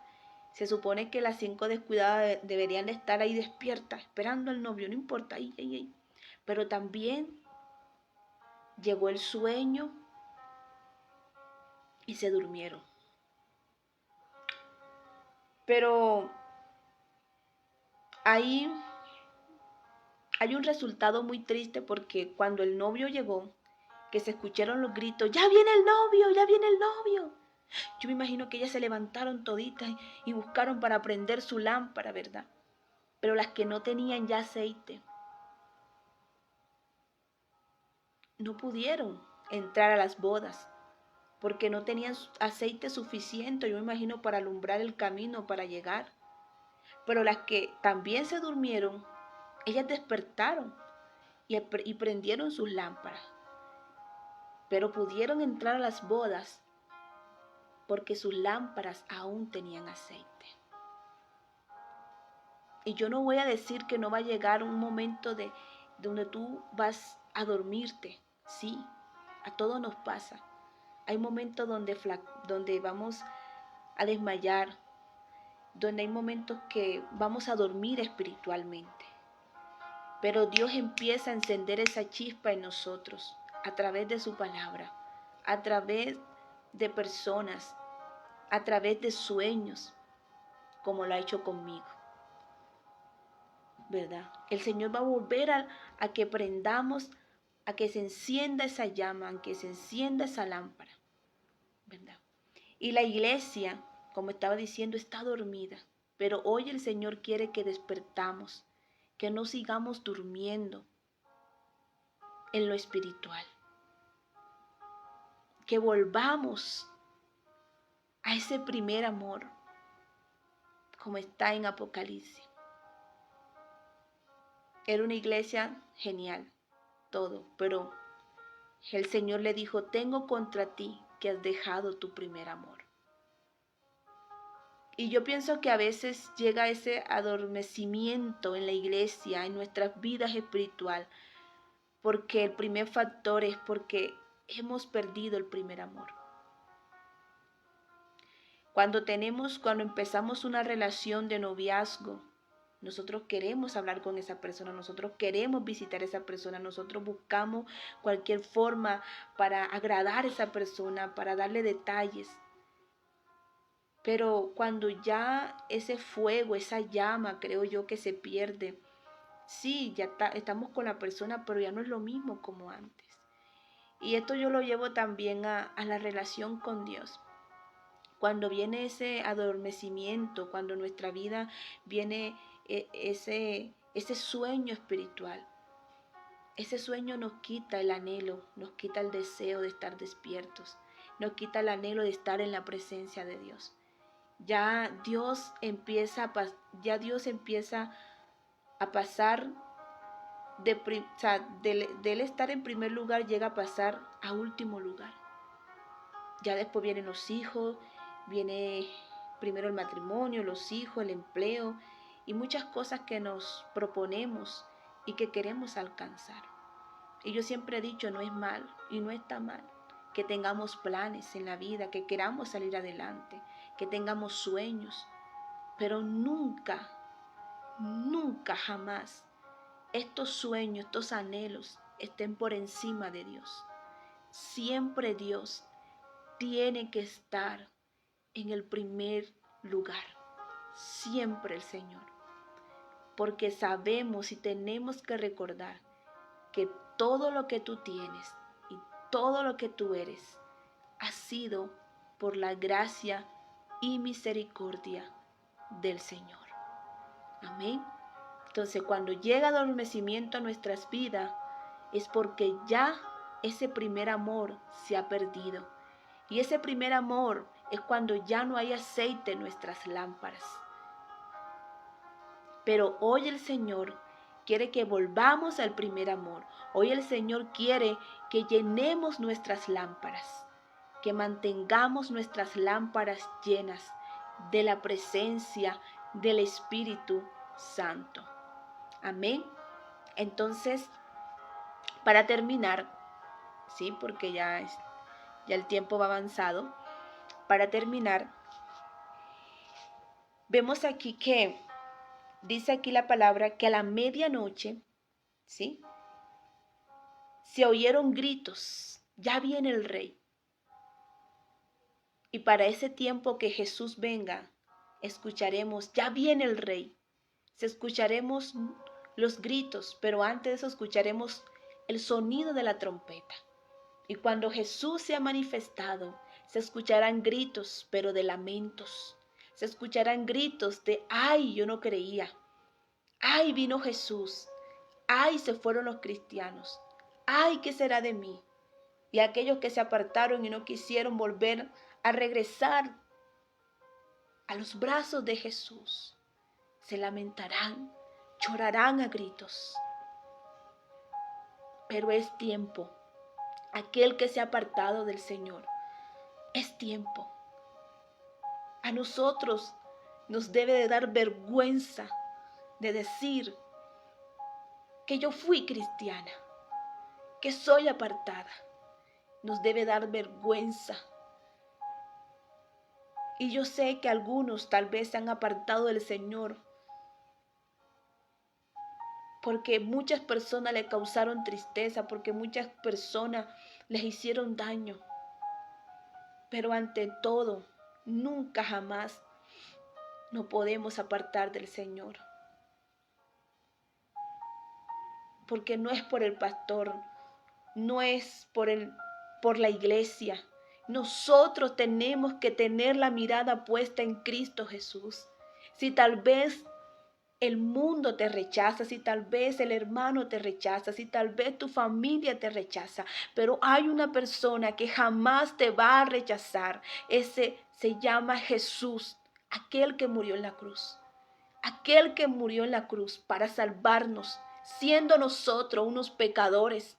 Se supone que las 5 descuidadas deberían de estar ahí despiertas, esperando al novio, no importa, ahí. Pero también llegó el sueño y se durmieron. Pero ahí hay un resultado muy triste porque cuando el novio llegó, que se escucharon los gritos, ¡ya viene el novio, ya viene el novio! Yo me imagino que ellas se levantaron toditas y buscaron para prender su lámpara, ¿verdad? Pero las que no tenían ya aceite, no pudieron entrar a las bodas porque no tenían aceite suficiente, yo me imagino, para alumbrar el camino, para llegar. Pero las que también se durmieron, ellas despertaron y prendieron sus lámparas. Pero pudieron entrar a las bodas porque sus lámparas aún tenían aceite. Y yo no voy a decir que no va a llegar un momento donde tú vas a dormirte. Sí, a todos nos pasa. Hay momentos donde vamos a desmayar, donde hay momentos que vamos a dormir espiritualmente. Pero Dios empieza a encender esa chispa en nosotros a través de su palabra, a través de personas, a través de sueños, como lo ha hecho conmigo, ¿verdad? El Señor va a volver a que prendamos, a que se encienda esa llama, a que se encienda esa lámpara, ¿verdad? Y la iglesia, como estaba diciendo, está dormida, pero hoy el Señor quiere que despertamos, que no sigamos durmiendo en lo espiritual, que volvamos a ese primer amor, como está en Apocalipsis. Era una iglesia genial, todo, pero el Señor le dijo, tengo contra ti que has dejado tu primer amor. Y yo pienso que a veces llega ese adormecimiento en la iglesia, en nuestras vidas espiritual, porque el primer factor es porque hemos perdido el primer amor. Cuando empezamos una relación de noviazgo, nosotros queremos hablar con esa persona, nosotros queremos visitar a esa persona, nosotros buscamos cualquier forma para agradar a esa persona, para darle detalles. Pero cuando ya ese fuego, esa llama, creo yo que se pierde, sí, estamos con la persona, pero ya no es lo mismo como antes. Y esto yo lo llevo también a la relación con Dios. Cuando viene ese adormecimiento, cuando en nuestra vida viene ese sueño espiritual, ese sueño nos quita el anhelo, nos quita el deseo de estar despiertos, nos quita el anhelo de estar en la presencia de Dios. Ya Dios empieza a pasar de él estar en primer lugar, llega a pasar a último lugar. Ya después vienen los hijos, viene primero el matrimonio, los hijos, el empleo y muchas cosas que nos proponemos y que queremos alcanzar. Y yo siempre he dicho, no es mal y no está mal que tengamos planes en la vida, que queramos salir adelante, que tengamos sueños, pero nunca, nunca jamás estos sueños, estos anhelos estén por encima de Dios. Siempre Dios tiene que estar en el primer lugar, siempre el Señor, porque sabemos y tenemos que recordar que todo lo que tú tienes y todo lo que tú eres ha sido por la gracia y misericordia del Señor. Amén. Entonces, cuando llega adormecimiento a nuestras vidas, es porque ya ese primer amor se ha perdido. Y ese primer amor es cuando ya no hay aceite en nuestras lámparas. Pero hoy el Señor quiere que volvamos al primer amor. Hoy el Señor quiere que llenemos nuestras lámparas, que mantengamos nuestras lámparas llenas de la presencia del Espíritu Santo. Amén. Entonces, para terminar, sí, porque ya el tiempo va avanzado. Para terminar, vemos aquí que dice aquí la palabra que a la medianoche, ¿sí?, se oyeron gritos, ya viene el rey. Y para ese tiempo que Jesús venga, escucharemos, ya viene el rey. Escucharemos los gritos, pero antes de eso escucharemos el sonido de la trompeta. Y cuando Jesús se ha manifestado, se escucharán gritos, pero de lamentos. Se escucharán gritos de, ay, yo no creía. Ay, vino Jesús. Ay, se fueron los cristianos. Ay, ¿qué será de mí? Y aquellos que se apartaron y no quisieron volver a regresar a los brazos de Jesús, se lamentarán, llorarán a gritos. Pero es tiempo. Aquel que se ha apartado del Señor, es tiempo. A nosotros nos debe de dar vergüenza de decir que yo fui cristiana, que soy apartada. Nos debe dar vergüenza. Y yo sé que algunos tal vez se han apartado del Señor porque muchas personas le causaron tristeza, porque muchas personas les hicieron daño. Pero ante todo, nunca jamás nos podemos apartar del Señor. Porque no es por el pastor, no es por la iglesia. Nosotros tenemos que tener la mirada puesta en Cristo Jesús. Si tal vez el mundo te rechaza, si tal vez el hermano te rechaza, si tal vez tu familia te rechaza, pero hay una persona que jamás te va a rechazar. Ese se llama Jesús, aquel que murió en la cruz. Aquel que murió en la cruz para salvarnos, siendo nosotros unos pecadores,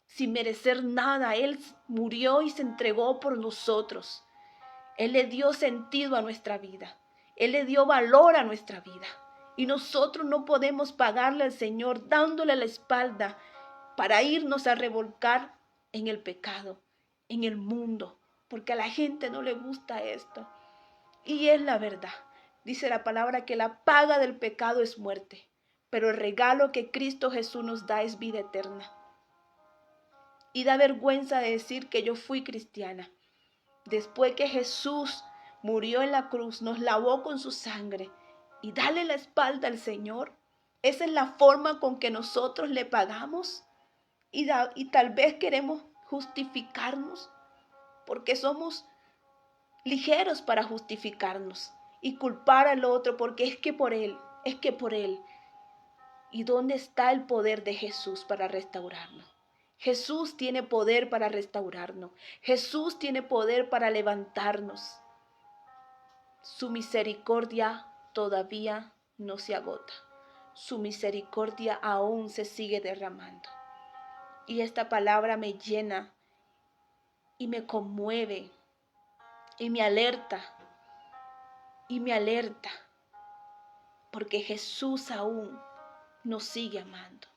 sin merecer nada. Él murió y se entregó por nosotros. Él le dio sentido a nuestra vida. Él le dio valor a nuestra vida. Y nosotros no podemos pagarle al Señor dándole la espalda para irnos a revolcar en el pecado, en el mundo, porque a la gente no le gusta esto. Y es la verdad. Dice la palabra que la paga del pecado es muerte, pero el regalo que Cristo Jesús nos da es vida eterna. Y da vergüenza de decir que yo fui cristiana. Después que Jesús murió en la cruz, nos lavó con su sangre y dale la espalda al Señor. Esa es la forma con que nosotros le pagamos y tal vez queremos justificarnos porque somos ligeros para justificarnos y culpar al otro porque es que por él. ¿Y dónde está el poder de Jesús para restaurarnos? Jesús tiene poder para restaurarnos. Jesús tiene poder para levantarnos. Su misericordia todavía no se agota. Su misericordia aún se sigue derramando. Y esta palabra me llena y me conmueve y me alerta. Porque Jesús aún nos sigue amando.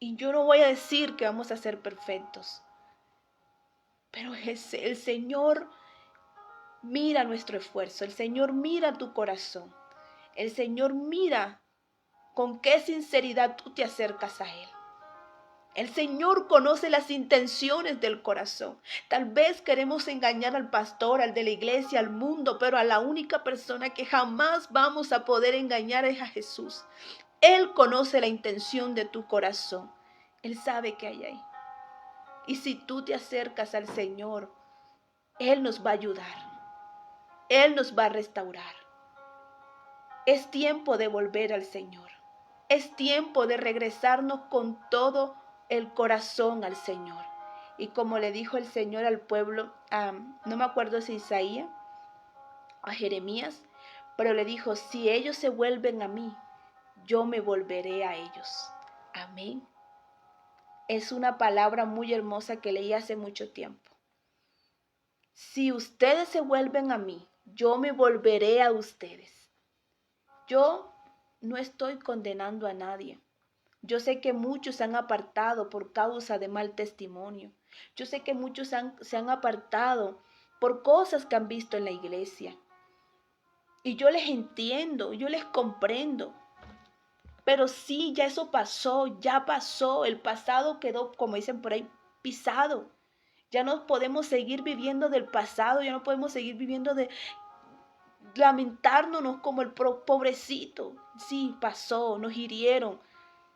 Y yo no voy a decir que vamos a ser perfectos, pero el Señor mira nuestro esfuerzo, el Señor mira tu corazón, el Señor mira con qué sinceridad tú te acercas a Él. El Señor conoce las intenciones del corazón. Tal vez queremos engañar al pastor, al de la iglesia, al mundo, pero a la única persona que jamás vamos a poder engañar es a Jesús. Él conoce la intención de tu corazón. Él sabe qué hay ahí. Y si tú te acercas al Señor, Él nos va a ayudar. Él nos va a restaurar. Es tiempo de volver al Señor. Es tiempo de regresarnos con todo el corazón al Señor. Y como le dijo el Señor al pueblo, no me acuerdo si Isaías o Jeremías, pero le dijo, si ellos se vuelven a mí, yo me volveré a ellos. Amén. Es una palabra muy hermosa que leí hace mucho tiempo. Si ustedes se vuelven a mí, yo me volveré a ustedes. Yo no estoy condenando a nadie. Yo sé que muchos se han apartado por causa de mal testimonio. Yo sé que muchos se han apartado por cosas que han visto en la iglesia. Y yo les entiendo, yo les comprendo. Pero sí, ya eso pasó, ya pasó. El pasado quedó, como dicen por ahí, pisado. Ya no podemos seguir viviendo del pasado, ya no podemos seguir viviendo de lamentándonos como el pobrecito. Sí, pasó, nos hirieron,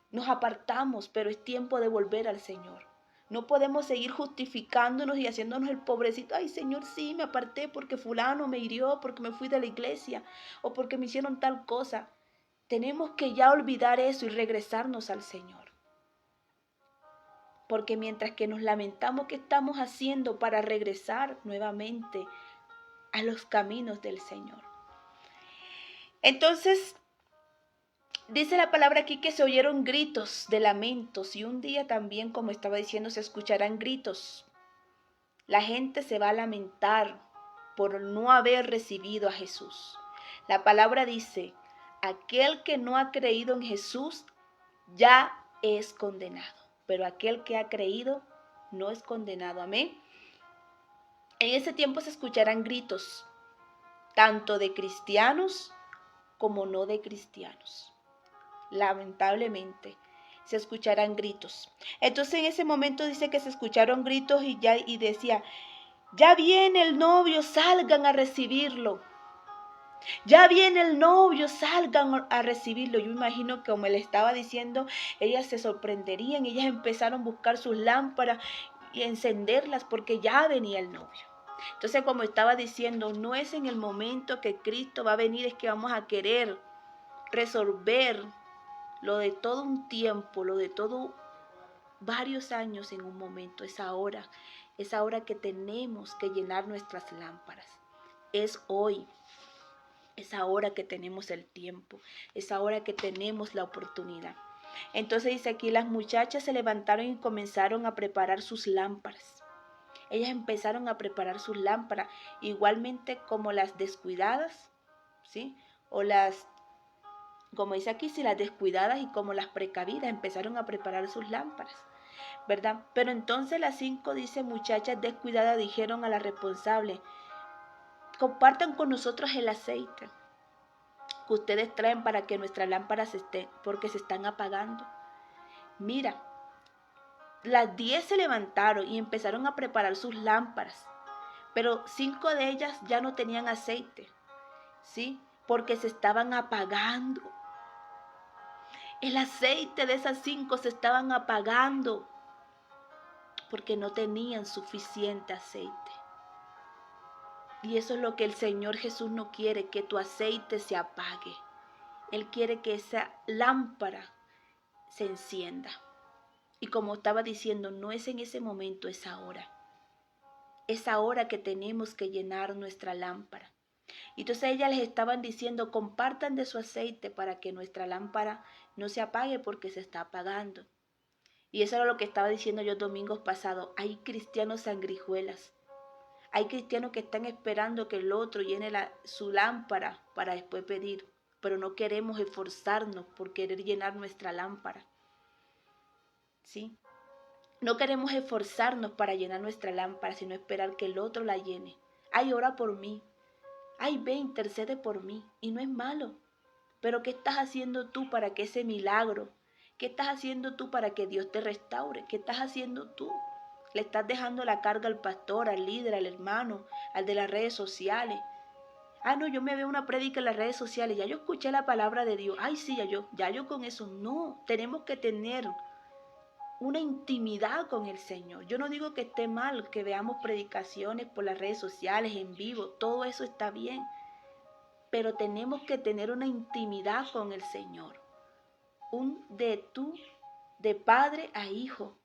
nos apartamos, pero es tiempo de volver al Señor. No podemos seguir justificándonos y haciéndonos el pobrecito. Ay, Señor, sí, me aparté porque fulano me hirió, porque me fui de la iglesia o porque me hicieron tal cosa. Tenemos que ya olvidar eso y regresarnos al Señor. Porque mientras que nos lamentamos, ¿qué estamos haciendo para regresar nuevamente a los caminos del Señor? Entonces, dice la palabra aquí que se oyeron gritos de lamentos y un día también, como estaba diciendo, se escucharán gritos. La gente se va a lamentar por no haber recibido a Jesús. La palabra dice, aquel que no ha creído en Jesús ya es condenado, pero aquel que ha creído no es condenado. Amén. En ese tiempo se escucharán gritos, tanto de cristianos como no de cristianos. Lamentablemente se escucharán gritos. Entonces en ese momento dice que se escucharon gritos y decía, ya viene el novio, salgan a recibirlo. Ya viene el novio, salgan a recibirlo. Yo imagino que como le estaba diciendo, ellas se sorprenderían, ellas empezaron a buscar sus lámparas y a encenderlas porque ya venía el novio. Entonces, como estaba diciendo, no es en el momento que Cristo va a venir, es que vamos a querer resolver lo de todo un tiempo, lo de todo varios años en un momento. Es ahora que tenemos que llenar nuestras lámparas. Es hoy. Es ahora que tenemos el tiempo, es ahora que tenemos la oportunidad. Entonces dice aquí, las muchachas se levantaron y comenzaron a preparar sus lámparas. Ellas empezaron a preparar sus lámparas, igualmente como las descuidadas ¿sí? O las, como dice aquí, si las descuidadas y como las precavidas empezaron a preparar sus lámparas, ¿verdad? Pero entonces las 5, dice, muchachas descuidadas dijeron a la responsable, compartan con nosotros el aceite que ustedes traen para que nuestras lámparas estén, porque se están apagando. Mira, las 10 se levantaron y empezaron a preparar sus lámparas, pero 5 de ellas ya no tenían aceite, ¿sí? Porque se estaban apagando. El aceite de esas 5 se estaban apagando porque no tenían suficiente aceite. Y eso es lo que el Señor Jesús no quiere, que tu aceite se apague. Él quiere que esa lámpara se encienda. Y como estaba diciendo, no es en ese momento, es ahora. Es ahora que tenemos que llenar nuestra lámpara. Y entonces ellas les estaban diciendo, compartan de su aceite para que nuestra lámpara no se apague porque se está apagando. Y eso era lo que estaba diciendo yo domingos pasados. Hay cristianos sangrijuelas. Hay cristianos que están esperando que el otro llene su lámpara para después pedir. Pero no queremos esforzarnos por querer llenar nuestra lámpara. ¿Sí? No queremos esforzarnos para llenar nuestra lámpara, sino esperar que el otro la llene. Ay, ora por mí. Ay, ve, intercede por mí. Y no es malo. Pero ¿qué estás haciendo tú para que ese milagro? ¿Qué estás haciendo tú para que Dios te restaure? ¿Qué estás haciendo tú? Le estás dejando la carga al pastor, al líder, al hermano, al de las redes sociales. Ah, no, yo me veo una prédica en las redes sociales, ya yo escuché la palabra de Dios. Ay, sí, ya yo con eso. No, tenemos que tener una intimidad con el Señor. Yo no digo que esté mal que veamos predicaciones por las redes sociales, en vivo, todo eso está bien. Pero tenemos que tener una intimidad con el Señor. De padre a hijo,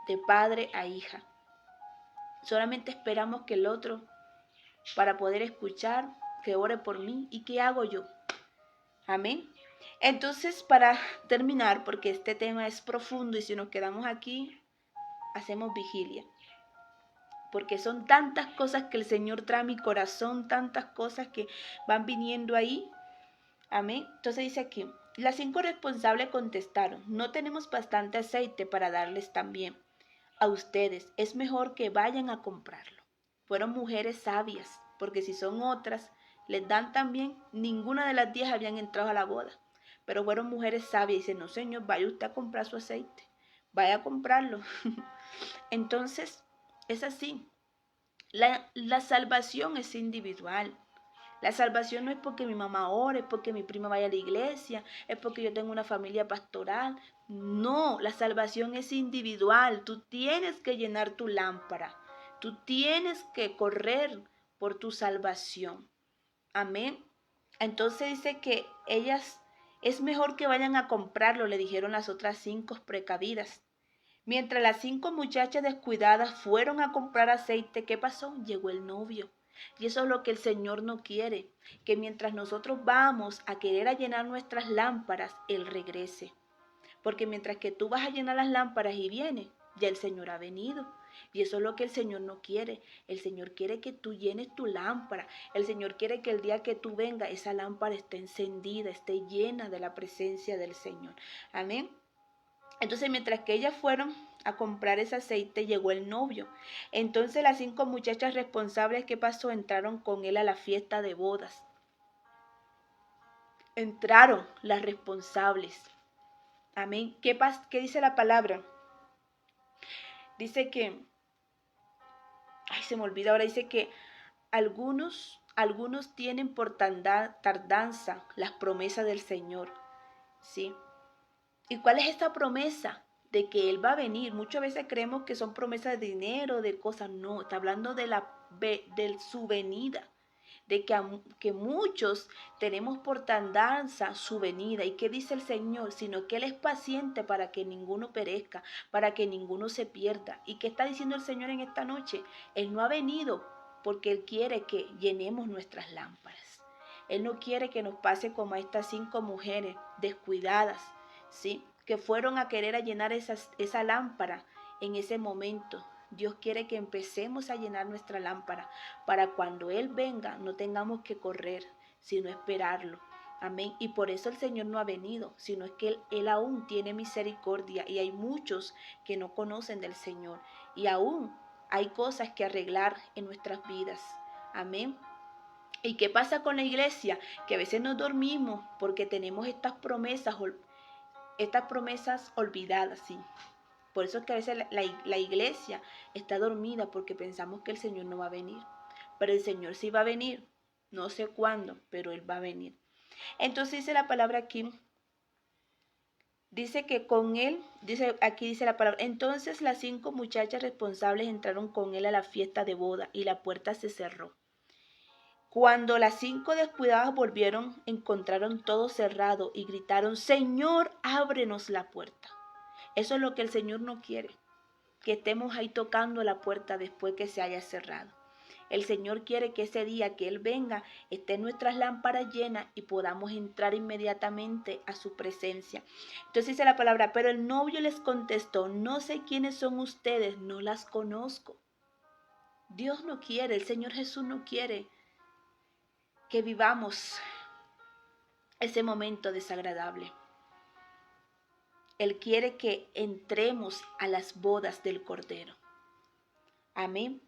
de padre a hija. Solamente esperamos que el otro, para poder escuchar, que ore por mí. ¿Y qué hago yo? Amén. Entonces, para terminar, porque este tema es profundo y si nos quedamos aquí, hacemos vigilia. Porque son tantas cosas que el Señor trae a mi corazón, tantas cosas que van viniendo ahí. Amén. Entonces dice aquí, las 5 responsables contestaron, no tenemos bastante aceite para darles también a ustedes, es mejor que vayan a comprarlo. Fueron mujeres sabias, porque si son otras, les dan también, ninguna de las 10 habían entrado a la boda, pero fueron mujeres sabias y dicen, no señor, vaya usted a comprar su aceite, vaya a comprarlo. Entonces, es así, la salvación es individual. La salvación no es porque mi mamá ore, es porque mi prima vaya a la iglesia, es porque yo tengo una familia pastoral. No, la salvación es individual. Tú tienes que llenar tu lámpara. Tú tienes que correr por tu salvación. Amén. Entonces dice que ellas, es mejor que vayan a comprarlo, le dijeron las otras 5 precavidas. Mientras las 5 muchachas descuidadas fueron a comprar aceite, ¿qué pasó? Llegó el novio. Y eso es lo que el Señor no quiere, que mientras nosotros vamos a querer a llenar nuestras lámparas, Él regrese. Porque mientras que tú vas a llenar las lámparas y viene, ya el Señor ha venido. Y eso es lo que el Señor no quiere. El Señor quiere que tú llenes tu lámpara. El Señor quiere que el día que tú vengas, esa lámpara esté encendida, esté llena de la presencia del Señor. Amén. Entonces, mientras que ellas fueron a comprar ese aceite, llegó el novio. Entonces las 5 muchachas responsables, ¿qué pasó? Entraron con él a la fiesta de bodas. Entraron las responsables. Amén. ¿Qué dice la palabra? Dice que, ay, se me olvida ahora, dice que algunos tienen por tardanza las promesas del Señor. ¿Sí? ¿Y cuál es esta promesa? De que Él va a venir. Muchas veces creemos que son promesas de dinero, de cosas. No, está hablando de su venida. De que muchos tenemos por tardanza su venida. ¿Y qué dice el Señor? Sino que Él es paciente para que ninguno perezca, para que ninguno se pierda. ¿Y qué está diciendo el Señor en esta noche? Él no ha venido porque Él quiere que llenemos nuestras lámparas. Él no quiere que nos pase como a estas 5 mujeres descuidadas, ¿sí? Que fueron a querer a llenar esa lámpara en ese momento. Dios quiere que empecemos a llenar nuestra lámpara para cuando Él venga no tengamos que correr, sino esperarlo. Amén. Y por eso el Señor no ha venido, sino es que Él aún tiene misericordia y hay muchos que no conocen del Señor y aún hay cosas que arreglar en nuestras vidas. Amén. ¿Y qué pasa con la iglesia? Que a veces nos dormimos porque tenemos estas promesas olvidadas, ¿sí? Por eso es que a veces la iglesia está dormida porque pensamos que el Señor no va a venir. Pero el Señor sí va a venir. No sé cuándo, pero Él va a venir. Entonces dice la palabra aquí, dice que con Él, aquí dice la palabra, entonces las 5 muchachas responsables entraron con Él a la fiesta de boda y la puerta se cerró. Cuando las 5 descuidadas volvieron, encontraron todo cerrado y gritaron, Señor, ábrenos la puerta. Eso es lo que el Señor no quiere, que estemos ahí tocando la puerta después que se haya cerrado. El Señor quiere que ese día que Él venga, estén nuestras lámparas llenas y podamos entrar inmediatamente a su presencia. Entonces dice la palabra, pero el novio les contestó, no sé quiénes son ustedes, no las conozco. Dios no quiere, el Señor Jesús no quiere que vivamos ese momento desagradable. Él quiere que entremos a las bodas del Cordero. Amén.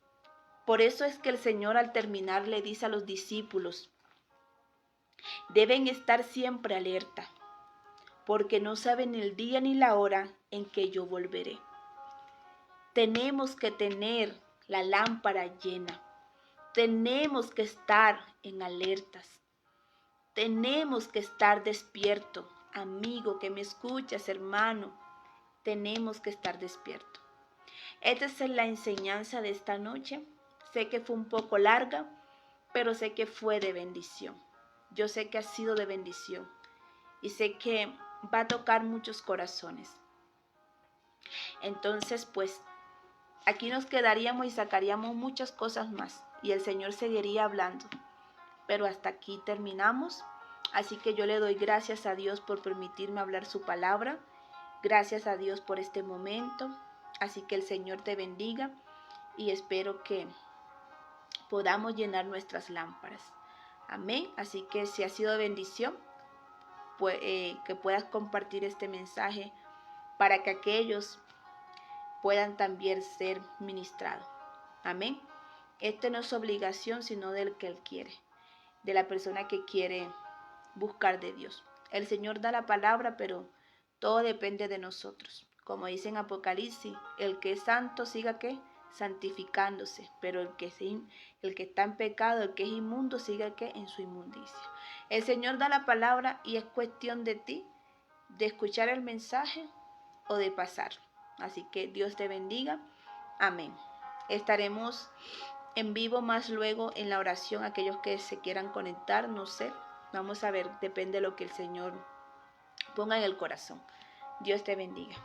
Por eso es que el Señor al terminar le dice a los discípulos, deben estar siempre alerta, porque no saben el día ni la hora en que yo volveré. Tenemos que tener la lámpara llena. Tenemos que estar en alertas. Tenemos que estar despierto. Amigo que me escuchas, hermano, tenemos que estar despierto. Esta es la enseñanza de esta noche. Sé que fue un poco larga, pero sé que fue de bendición. Yo sé que ha sido de bendición y sé que va a tocar muchos corazones. Entonces, pues, aquí nos quedaríamos y sacaríamos muchas cosas más y el Señor seguiría hablando. Pero hasta aquí terminamos. Así que yo le doy gracias a Dios por permitirme hablar su palabra. Gracias a Dios por este momento. Así que el Señor te bendiga y espero que podamos llenar nuestras lámparas. Amén. Así que si ha sido de bendición, pues, que puedas compartir este mensaje para que aquellos puedan también ser ministrados. Amén. Esto no es obligación, sino del que Él quiere, de la persona que quiere buscar de Dios. El Señor da la palabra, pero todo depende de nosotros. Como dice en Apocalipsis, el que es santo siga ¿qué? Santificándose, pero el que está en pecado, el que es inmundo, siga ¿qué? En su inmundicia. El Señor da la palabra y es cuestión de ti, de escuchar el mensaje o de pasar. Así que Dios te bendiga. Amén. Estaremos en vivo más luego en la oración, aquellos que se quieran conectar, no sé. Vamos a ver, depende de lo que el Señor ponga en el corazón. Dios te bendiga.